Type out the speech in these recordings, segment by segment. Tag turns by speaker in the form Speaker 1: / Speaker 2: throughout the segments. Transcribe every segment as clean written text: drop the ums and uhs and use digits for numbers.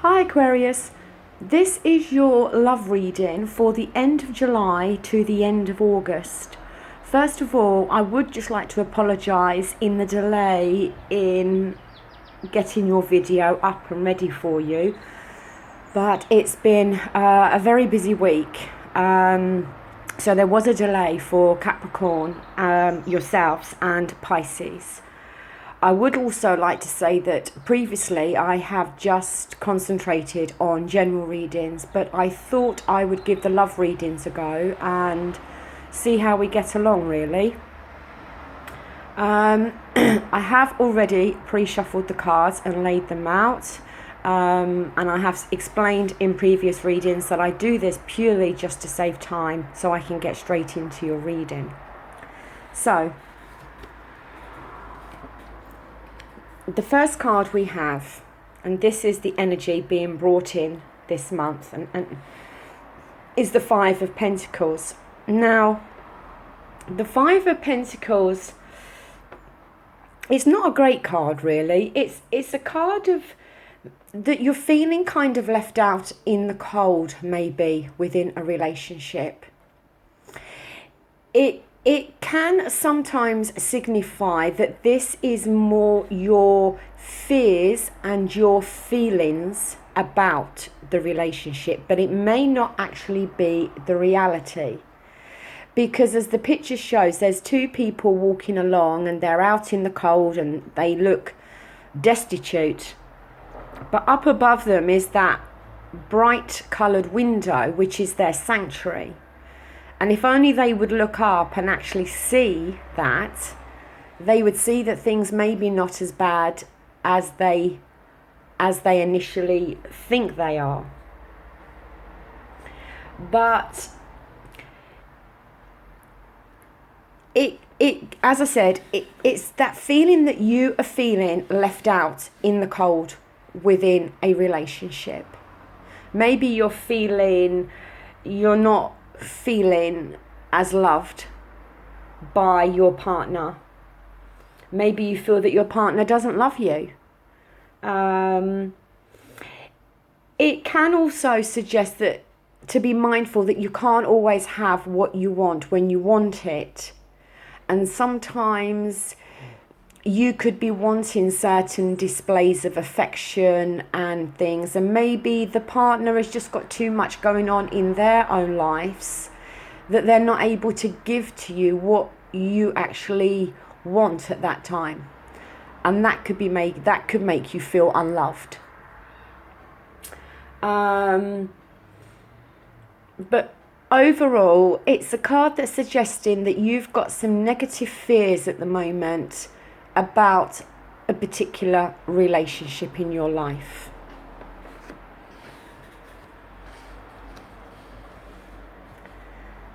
Speaker 1: Hi Aquarius, this is your love reading for the end of July to the end of August. First of all, I would just like to apologise in the delay in getting your video up and ready for you, but it's been a very busy week. So there was a delay for Capricorn, yourselves and Pisces. I would also like to say that previously I have just concentrated on general readings, but I thought I would give the love readings a go and see how we get along, really. I have already pre-shuffled the cards and laid them out, and I have explained in previous readings that I do this purely just to save time so I can get straight into your reading. So the first card we have, and this is the energy being brought in this month, and is the Five of Pentacles. Now, the Five of Pentacles is not a great card, really. It's a card of that you're feeling kind of left out in the cold, maybe, within a relationship. It can sometimes signify that this is more your fears and your feelings about the relationship, but it may not actually be the reality. Because as the picture shows, there's two people walking along and they're out in the cold and they look destitute. But up above them is that bright coloured window, which is their sanctuary. And if only they would look up and actually see that, they would see that things may be not as bad as they initially think they are. But it as I said, it's that feeling that you are feeling left out in the cold within a relationship. Maybe you're not feeling as loved by your partner. Maybe you feel that your partner doesn't love you. It can also suggest that to be mindful that you can't always have what you want when you want it, and sometimes you could be wanting certain displays of affection and things, and maybe the partner has just got too much going on in their own lives that they're not able to give to you what you actually want at that time, and that could make you feel unloved. But overall, it's a card that's suggesting that you've got some negative fears at the moment about a particular relationship in your life.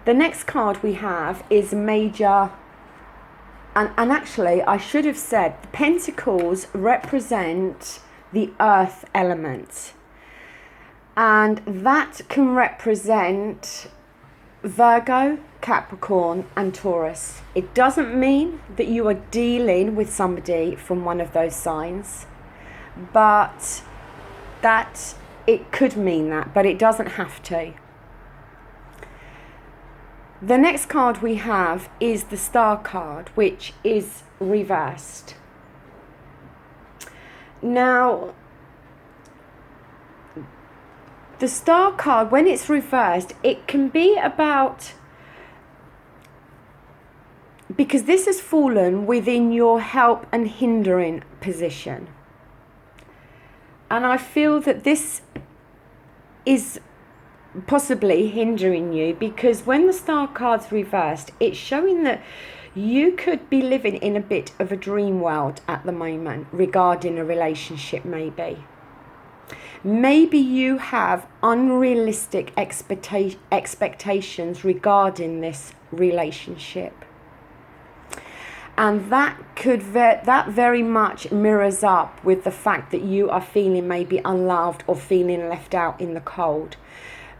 Speaker 1: The next card we have is Major, and actually I should have said the Pentacles represent the earth element, and that can represent Virgo, Capricorn and Taurus. It doesn't mean that you are dealing with somebody from one of those signs, but that it could mean that, but it doesn't have to. The next card we have is the Star card, which is reversed. Now, the Star card, when it's reversed, it can be about, because this has fallen within your help and hindering position. And I feel that this is possibly hindering you, because when the Star card's reversed, it's showing that you could be living in a bit of a dream world at the moment regarding a relationship. Maybe you have unrealistic expectations regarding this relationship. And that very much mirrors up with the fact that you are feeling maybe unloved or feeling left out in the cold.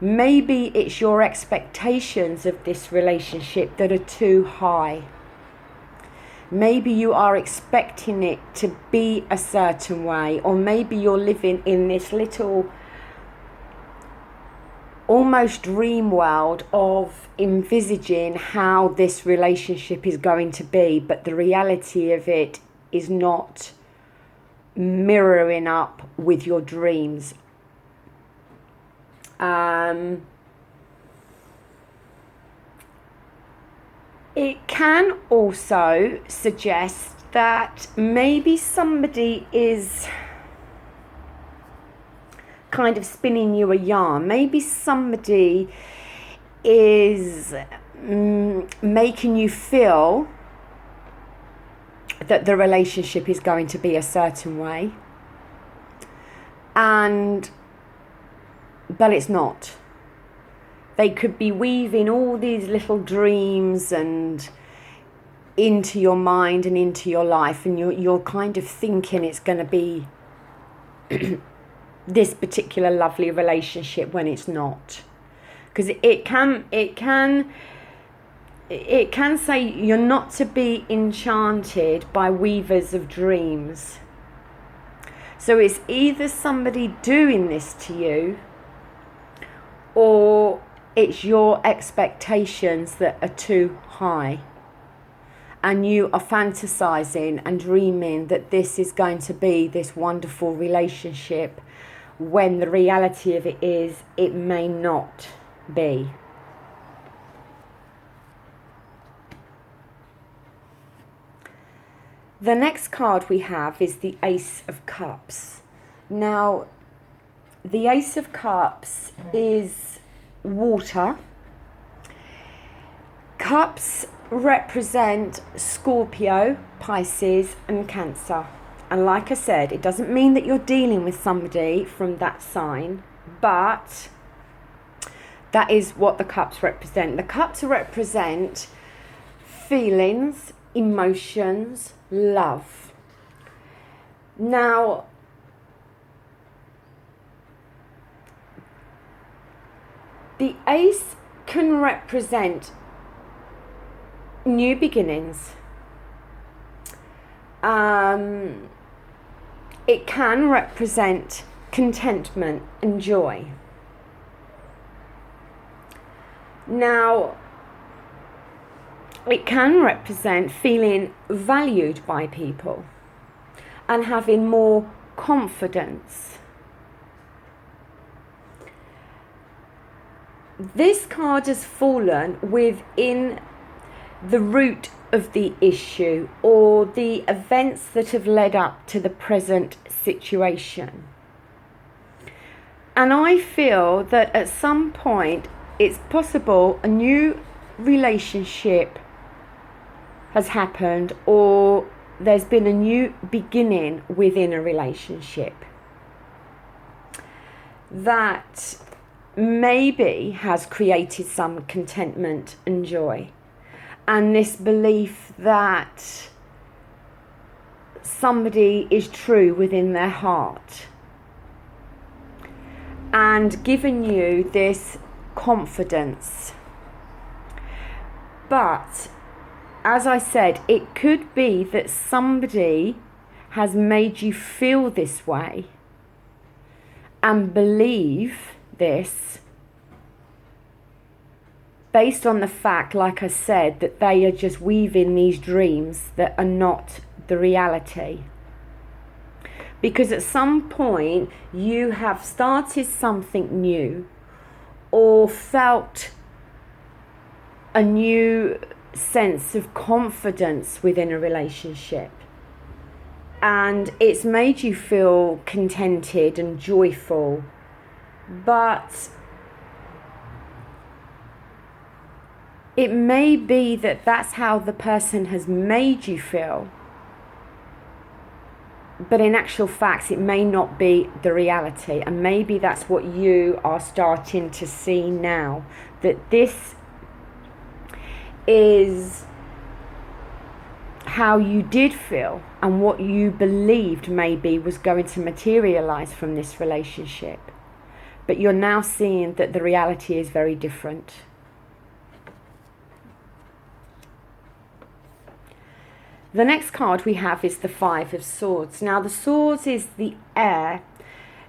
Speaker 1: Maybe it's your expectations of this relationship that are too high. Maybe you are expecting it to be a certain way, or maybe you're living in this little almost dream world of envisaging how this relationship is going to be, but the reality of it is not mirroring up with your dreams. It can also suggest that maybe somebody is kind of spinning you a yarn. Maybe somebody is making you feel that the relationship is going to be a certain way, but it's not. They could be weaving all these little dreams and into your mind and into your life, and you're kind of thinking it's going to be this particular lovely relationship when it's not. Because it can say you're not to be enchanted by weavers of dreams. So it's either somebody doing this to you, or it's your expectations that are too high, and you are fantasizing and dreaming that this is going to be this wonderful relationship, when the reality of it is it may not be. The next card we have is the Ace of Cups. Now, the Ace of Cups is water. Cups represent Scorpio, Pisces and Cancer. And like I said, it doesn't mean that you're dealing with somebody from that sign, but that is what the cups represent. The cups represent feelings, emotions, love. Now, the ace can represent new beginnings. It can represent contentment and joy. Now, it can represent feeling valued by people and having more confidence. This card has fallen within the root of the issue, or the events that have led up to the present situation. And I feel that at some point it's possible a new relationship has happened, or there's been a new beginning within a relationship that maybe has created some contentment and joy, and this belief that somebody is true within their heart and given you this confidence. But as I said, it could be that somebody has made you feel this way and believe this based on the fact, like I said, that they are just weaving these dreams that are not the reality. Because at some point you have started something new, or felt a new sense of confidence within a relationship, and it's made you feel contented and joyful. But it may be that that's how the person has made you feel, but in actual fact it may not be the reality. And maybe that's what you are starting to see now, that this is how you did feel and what you believed maybe was going to materialize from this relationship, but you're now seeing that the reality is very different. The next card we have is the Five of Swords. Now the Swords is the air.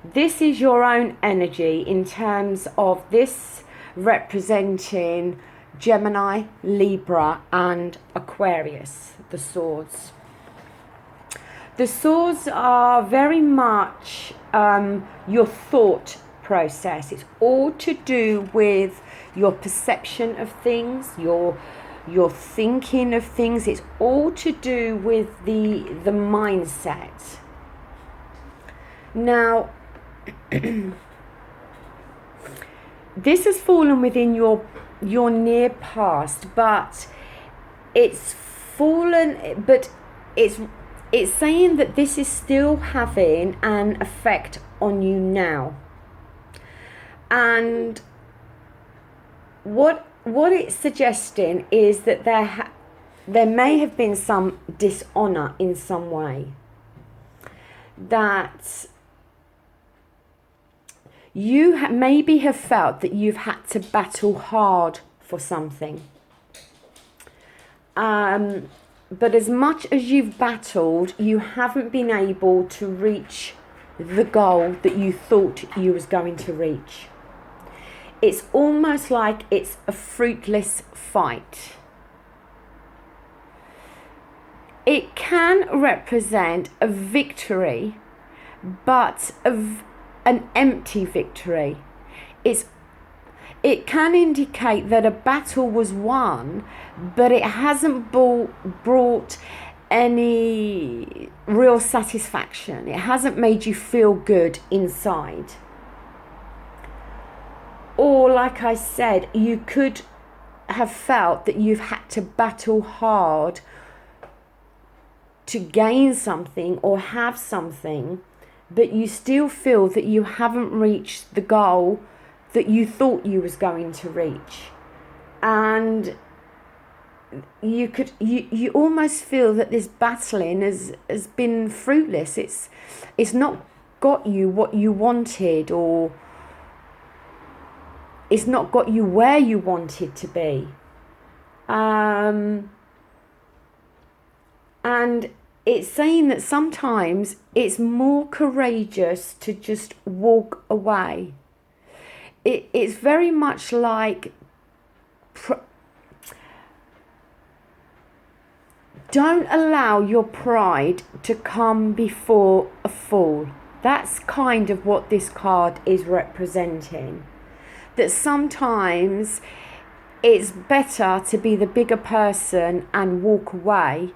Speaker 1: This is your own energy in terms of this representing Gemini, Libra and Aquarius, the Swords. The Swords are very much your thought process. It's all to do with your perception of things, your thinking of things. It's all to do with the mindset. Now, this has fallen within your near past, but it's fallen, but it's saying that this is still having an effect on you now. And what it's suggesting is that there may have been some dishonor in some way, that you maybe have felt that you've had to battle hard for something. But as much as you've battled, you haven't been able to reach the goal that you thought you was going to reach. It's almost like it's a fruitless fight. It can represent a victory, but an empty victory. It can indicate that a battle was won, but it hasn't brought any real satisfaction. It hasn't made you feel good inside. Or, like I said, you could have felt that you've had to battle hard to gain something or have something, but you still feel that you haven't reached the goal that you thought you was going to reach. And you almost feel that this battling has been fruitless. It's not got you what you wanted, or it's not got you where you wanted to be. And it's saying that sometimes it's more courageous to just walk away. It's very much like don't allow your pride to come before a fall. That's kind of what this card is representing. That sometimes it's better to be the bigger person and walk away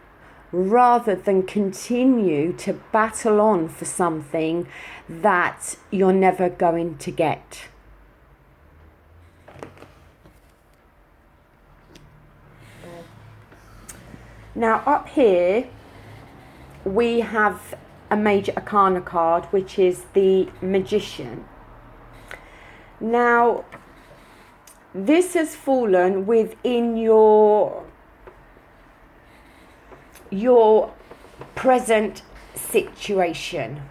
Speaker 1: rather than continue to battle on for something that you're never going to get. Now up here we have a major arcana card, which is the Magician. Now this has fallen within your present situation.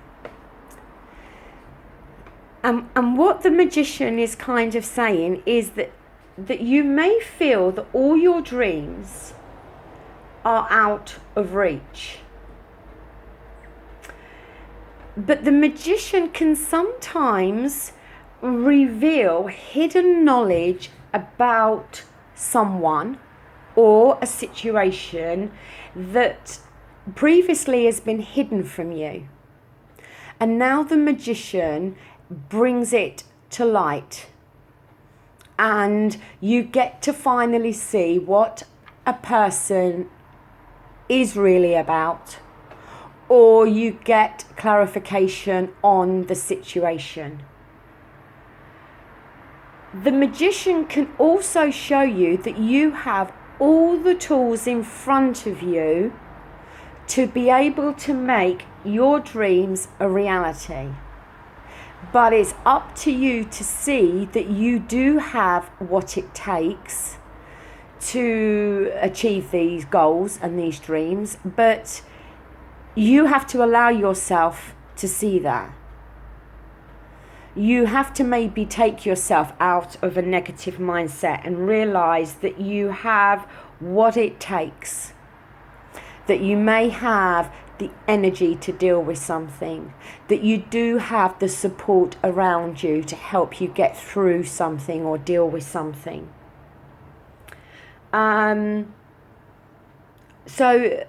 Speaker 1: And what the Magician is kind of saying is that you may feel that all your dreams are out of reach. But the Magician can sometimes reveal hidden knowledge about someone or a situation that previously has been hidden from you. And now the Magician brings it to light, and you get to finally see what a person is really about, or you get clarification on the situation. The Magician can also show you that you have all the tools in front of you to be able to make your dreams a reality. But it's up to you to see that you do have what it takes to achieve these goals and these dreams, but you have to allow yourself to see that. You have to maybe take yourself out of a negative mindset and realize that you have what it takes. that you may have the energy to deal with something, that you do have the support around you to help you get through something or deal with something. So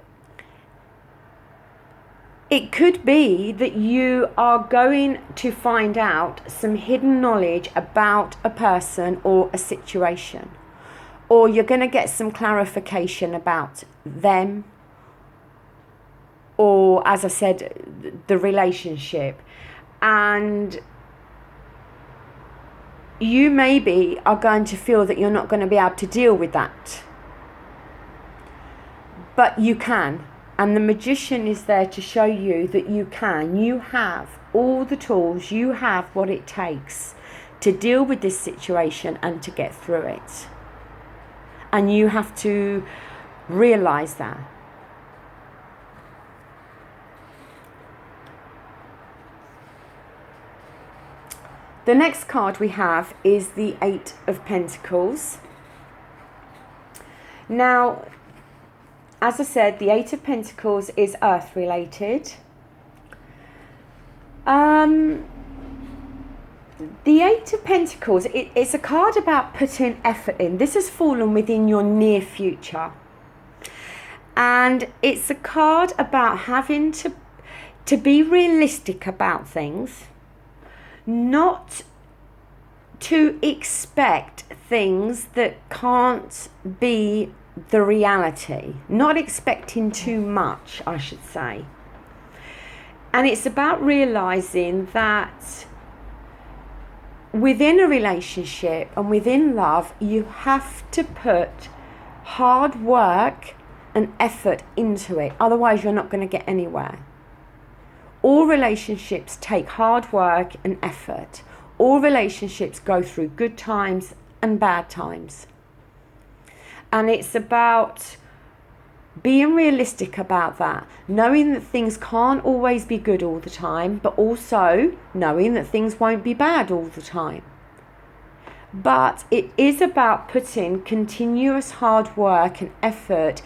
Speaker 1: it could be that you are going to find out some hidden knowledge about a person or a situation, or you're going to get some clarification about them, or, as I said, the relationship. And you maybe are going to feel that you're not going to be able to deal with that. But you can. And the magician is there to show you that you can. You have all the tools. You have what it takes to deal with this situation and to get through it. And you have to realize that. The next card we have is the Eight of Pentacles. Now, as I said, the Eight of Pentacles is earth related. The Eight of Pentacles, it's a card about putting effort in. This has fallen within your near future. And it's a card about having to be realistic about things. Not to expect things that can't be the reality. Not expecting too much, I should say. And it's about realizing that within a relationship and within love, you have to put hard work and effort into it. Otherwise, you're not going to get anywhere. All relationships take hard work and effort. All relationships go through good times and bad times. And it's about being realistic about that. Knowing that things can't always be good all the time, but also knowing that things won't be bad all the time. But it is about putting continuous hard work and effort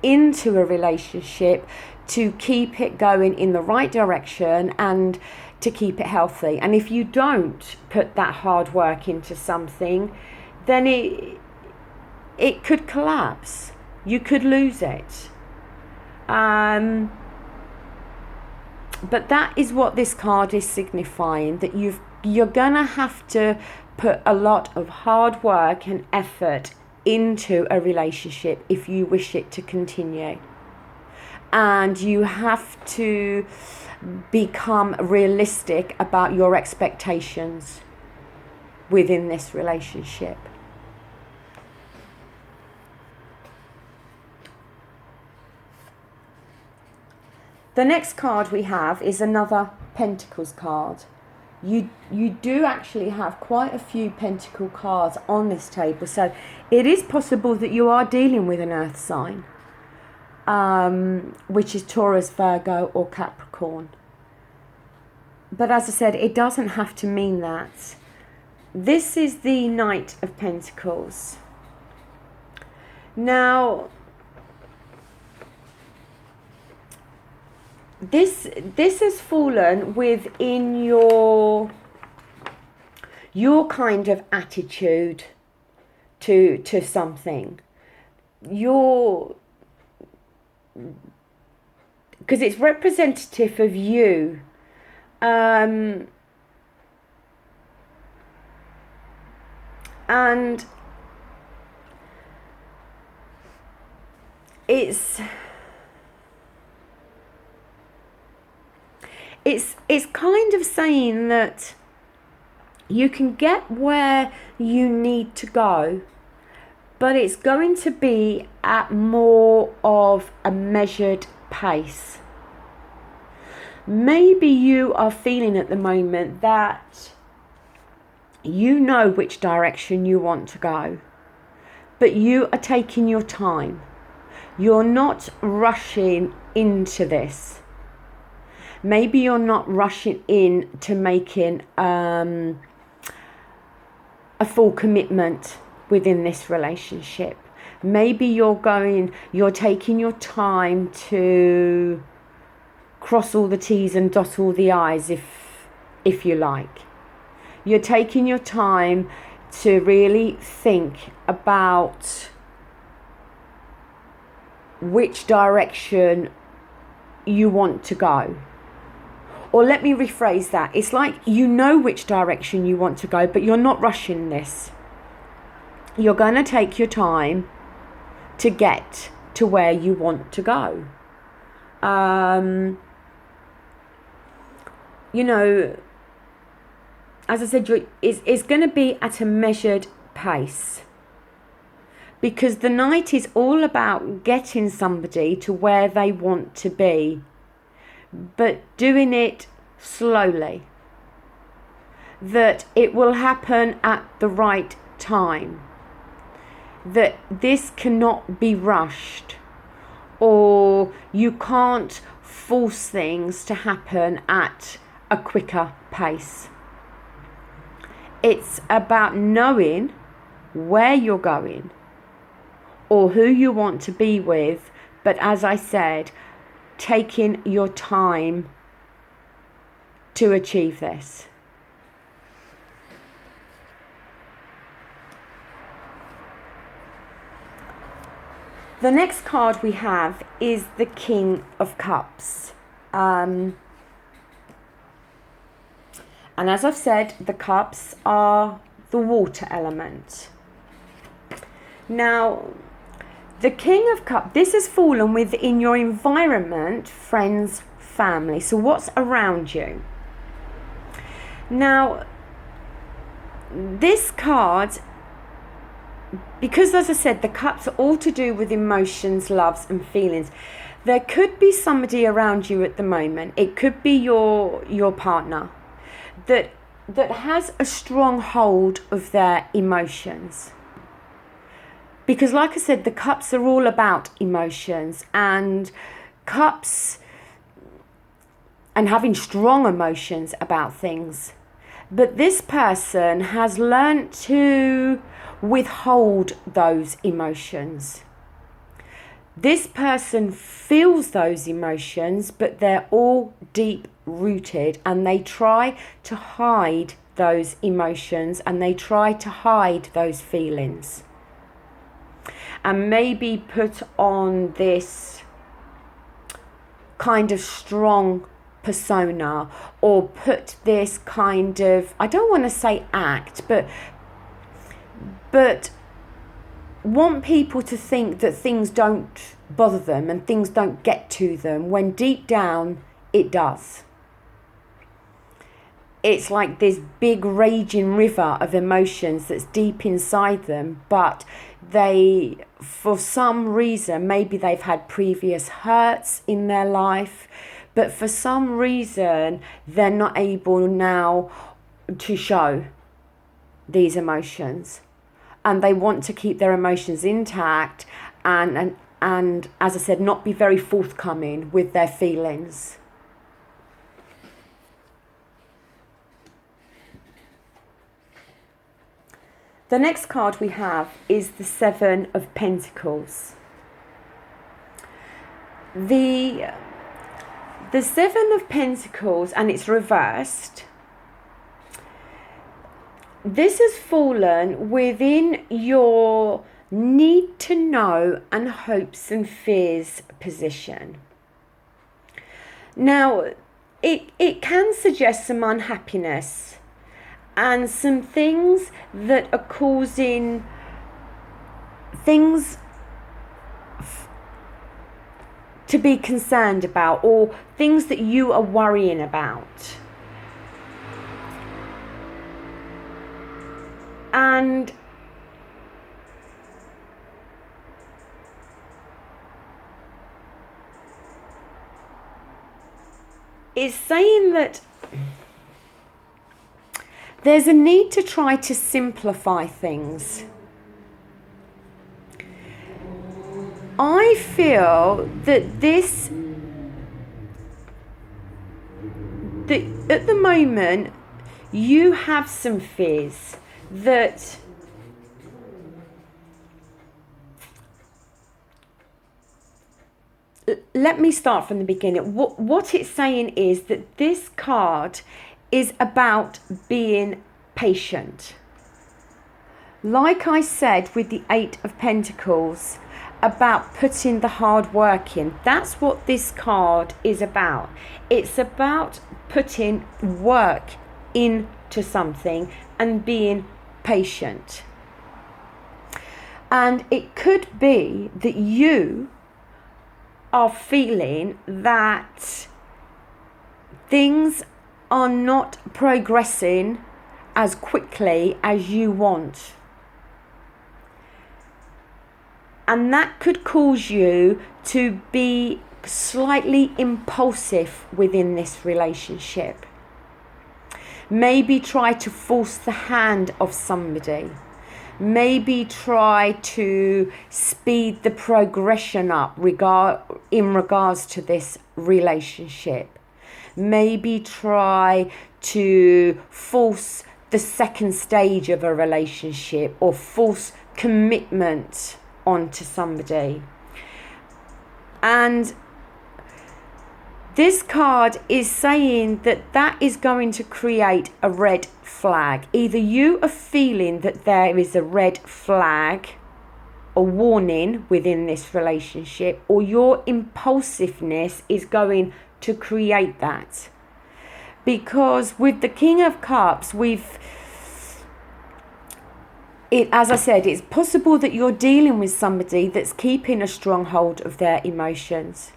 Speaker 1: into a relationship to keep it going in the right direction and to keep it healthy. And if you don't put that hard work into something, then it could collapse. You could lose it. But that is what this card is signifying, that you're gonna have to put a lot of hard work and effort into a relationship if you wish it to continue. And you have to become realistic about your expectations within this relationship. The next card we have is another Pentacles card. You do actually have quite a few Pentacle cards on this table, so it is possible that you are dealing with an earth sign. Which is Taurus, Virgo or Capricorn. But as I said, it doesn't have to mean that. This is the Knight of Pentacles. Now, this has fallen within your kind of attitude to something. Because it's representative of you. And it's kind of saying that you can get where you need to go, but it's going to be at more of a measured pace. Maybe you are feeling at the moment that you know which direction you want to go, but you are taking your time. You're not rushing into this. Maybe you're not rushing in to making a full commitment within this relationship. Maybe you're taking your time to cross all the T's and dot all the I's, if you like. You're taking your time to really think about which direction you want to go. Or let me rephrase that. It's like you know which direction you want to go, but you're not rushing this. You're going to take your time to get to where you want to go. You know, as I said, it's going to be at a measured pace. Because the Knight is all about getting somebody to where they want to be, but doing it slowly. That it will happen at the right time. That this cannot be rushed, or you can't force things to happen at a quicker pace. It's about knowing where you're going or who you want to be with, but as I said, taking your time to achieve this. The next card we have is the King of Cups. And as I've said, the cups are the water element. Now, the King of Cups, this has fallen within your environment, friends, family. So what's around you? Now, this card, because as I said, the cups are all to do with emotions, loves and feelings. There could be somebody around you at the moment. It could be your partner that has a strong hold of their emotions. Because like I said, the cups are all about emotions and cups and having strong emotions about things. But this person has learnt to withhold those emotions. This person feels those emotions, but they're all deep rooted and they try to hide those emotions and they try to hide those feelings. And maybe put on this kind of strong persona or put this kind of, I don't want to say act, but want people to think that things don't bother them and things don't get to them when deep down it does. It's like this big raging river of emotions that's deep inside them, but they, for some reason, maybe they've had previous hurts in their life, but for some reason they're not able now to show these emotions. And they want to keep their emotions intact and as I said, not be very forthcoming with their feelings. The next card we have is the Seven of Pentacles. The Seven of Pentacles, and it's reversed. This has fallen within your need to know and hopes and fears position. Now, it can suggest some unhappiness and some things that are causing things to be concerned about or things that you are worrying about. And it's saying that there's a need to try to simplify things. I feel that at the moment you have some fears that let me start from the beginning. What it's saying is that this card is about being patient. Like I said with the Eight of Pentacles, about putting the hard work in. That's what this card is about. It's about putting work into something and being patient. And it could be that you are feeling that things are not progressing as quickly as you want. And that could cause you to be slightly impulsive within this relationship. Maybe try to force the hand of somebody. Maybe try to speed the progression up in regards to this relationship. Maybe try to force the second stage of a relationship or force commitment onto somebody. And this card is saying that that is going to create a red flag. Either you are feeling that there is a red flag, a warning within this relationship, or your impulsiveness is going to create that. Because with the King of Cups, as I said, it's possible that you're dealing with somebody that's keeping a strong hold of their emotions.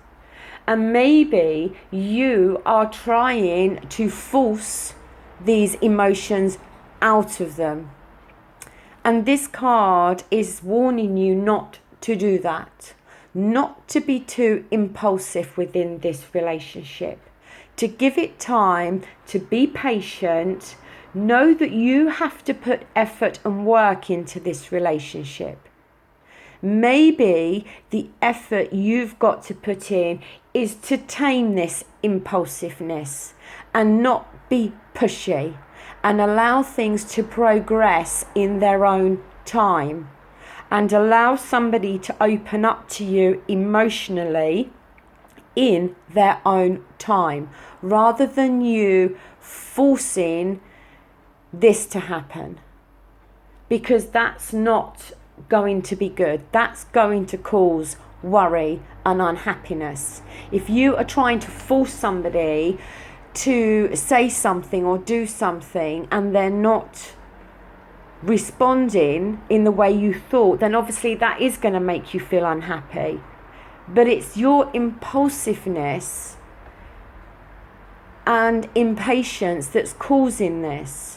Speaker 1: And maybe you are trying to force these emotions out of them. And this card is warning you not to do that. Not to be too impulsive within this relationship. To give it time, to be patient. Know that you have to put effort and work into this relationship. Maybe the effort you've got to put in is to tame this impulsiveness and not be pushy and allow things to progress in their own time and allow somebody to open up to you emotionally in their own time rather than you forcing this to happen, because that's not going to be good. That's going to cause worry and unhappiness. If you are trying to force somebody to say something or do something and they're not responding in the way you thought, then obviously that is going to make you feel unhappy. But it's your impulsiveness and impatience that's causing this.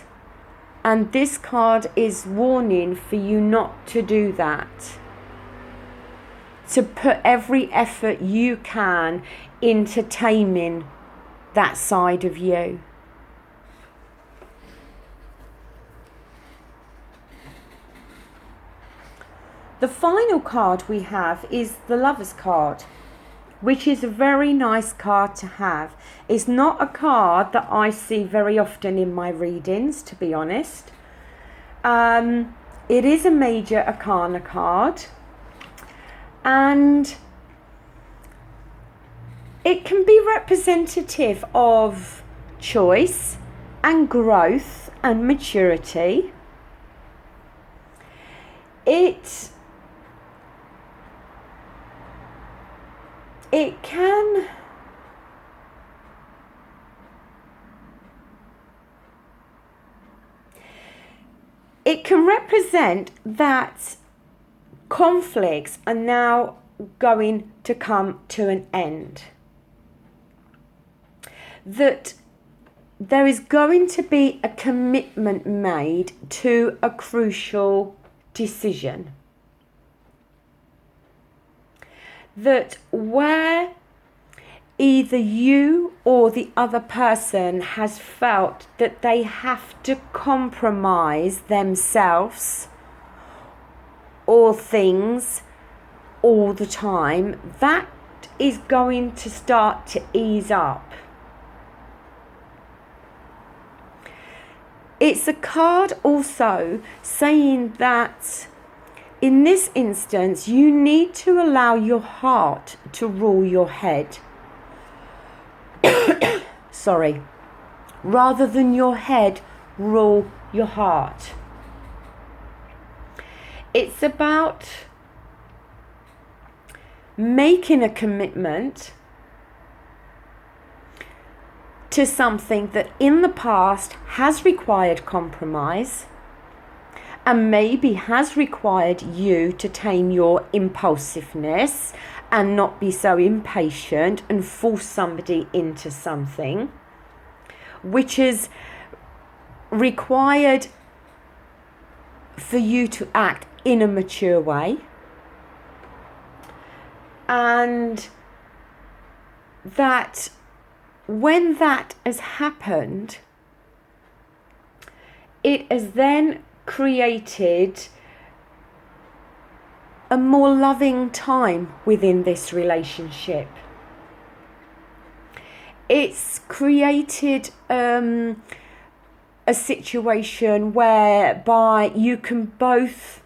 Speaker 1: And this card is warning for you not to do that. To put every effort you can into taming that side of you. The final card we have is the Lover's card, which is a very nice card to have. It's not a card that I see very often in my readings, to be honest. It is a major arcana card, and it can be representative of choice and growth and maturity. It can represent that conflicts are now going to come to an end. That there is going to be a commitment made to a crucial decision. That where either you or the other person has felt that they have to compromise themselves or things all the time, that is going to start to ease up. It's a card also saying that in this instance, you need to allow your heart to rule your head. Sorry. Rather than your head rule your heart. It's about making a commitment to something that in the past has required compromise and maybe has required you to tame your impulsiveness and not be so impatient and force somebody into something, which is required for you to act in a mature way. And that when that has happened, it has then created a more loving time within this relationship. It's created a situation whereby you can both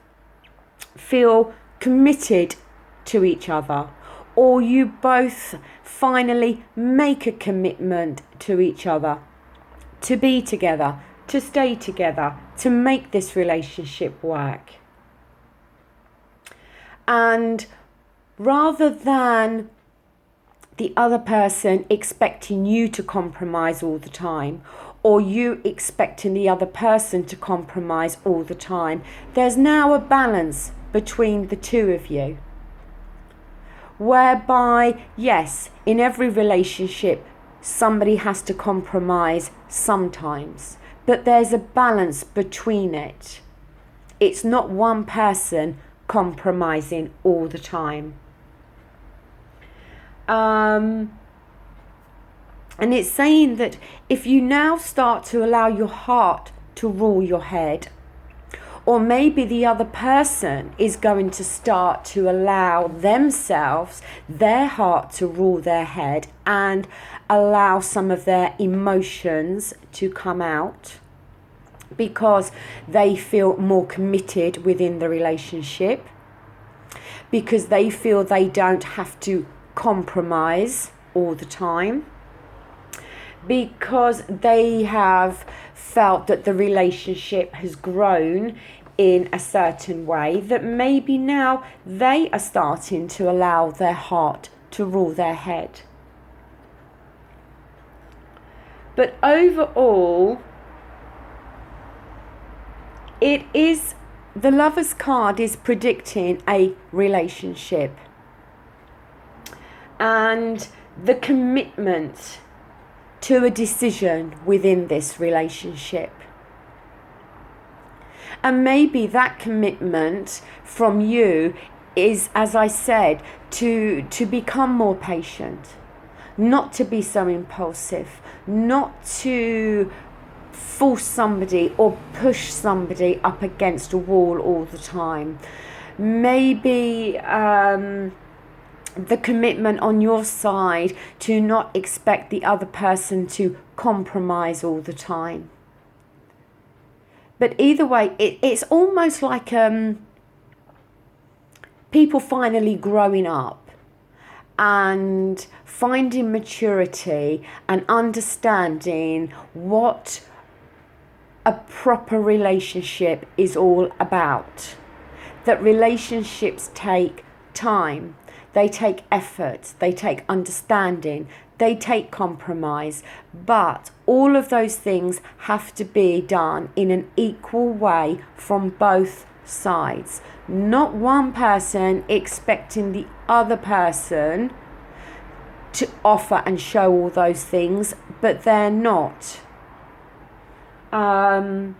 Speaker 1: feel committed to each other, or you both finally make a commitment to each other to be together, to stay together, to make this relationship work. And rather than the other person expecting you to compromise all the time, or you expecting the other person to compromise all the time, there's now a balance between the two of you. Whereby, yes, in every relationship, somebody has to compromise sometimes, but there's a balance between it. It's not one person compromising all the time. And it's saying that if you now start to allow your heart to rule your head, or maybe the other person is going to start to allow themselves, their heart to rule their head and allow some of their emotions to come out because they feel more committed within the relationship, because they feel they don't have to compromise all the time, because they have felt that the relationship has grown in a certain way, that maybe now they are starting to allow their heart to rule their head. But overall, it is, the Lover's card is predicting a relationship and the commitment to a decision within this relationship. And maybe that commitment from you is, as I said, to become more patient, not to be so impulsive, not to force somebody or push somebody up against a wall all the time. Maybe the commitment on your side to not expect the other person to compromise all the time. But either way, it's almost like people finally growing up and finding maturity and understanding what a proper relationship is all about. That relationships take time. They take effort, they take understanding, they take compromise, but all of those things have to be done in an equal way from both sides. Not one person expecting the other person to offer and show all those things, but they're not. So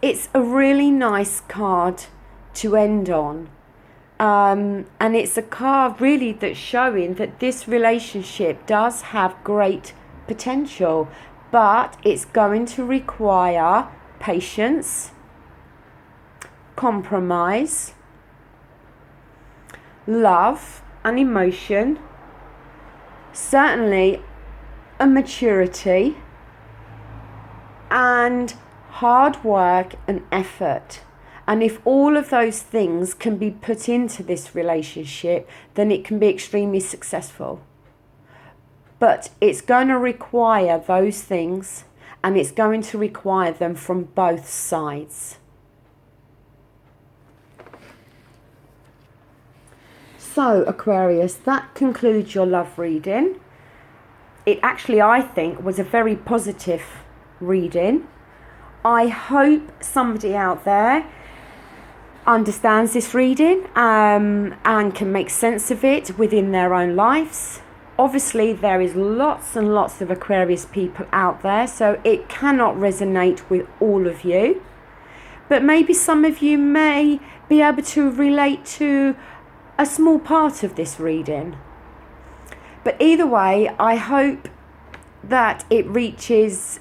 Speaker 1: it's a really nice card to end on. And it's a card really that's showing that this relationship does have great potential, but it's going to require patience, compromise, love and emotion, certainly a maturity, and hard work and effort. And if all of those things can be put into this relationship, then it can be extremely successful. But it's going to require those things, and it's going to require them from both sides. So, Aquarius, that concludes your love reading. It actually, I think, was a very positive reading. I hope somebody out there understands this reading and can make sense of it within their own lives. Obviously, there is lots and lots of Aquarius people out there, so it cannot resonate with all of you. But maybe some of you may be able to relate to a small part of this reading. But either way, I hope that it reaches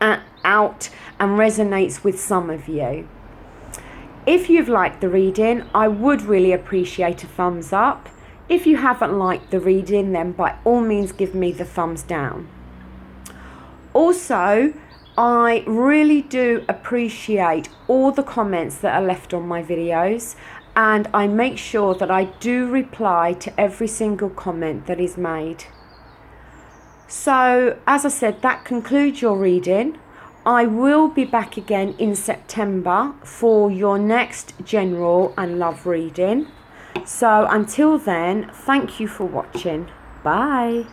Speaker 1: out and resonates with some of you. If you've liked the reading, I would really appreciate a thumbs up. If you haven't liked the reading, then by all means give me the thumbs down. Also, I really do appreciate all the comments that are left on my videos, and I make sure that I do reply to every single comment that is made. So, as I said, that concludes your reading. I will be back again in September for your next general and love reading. So until then, thank you for watching. Bye.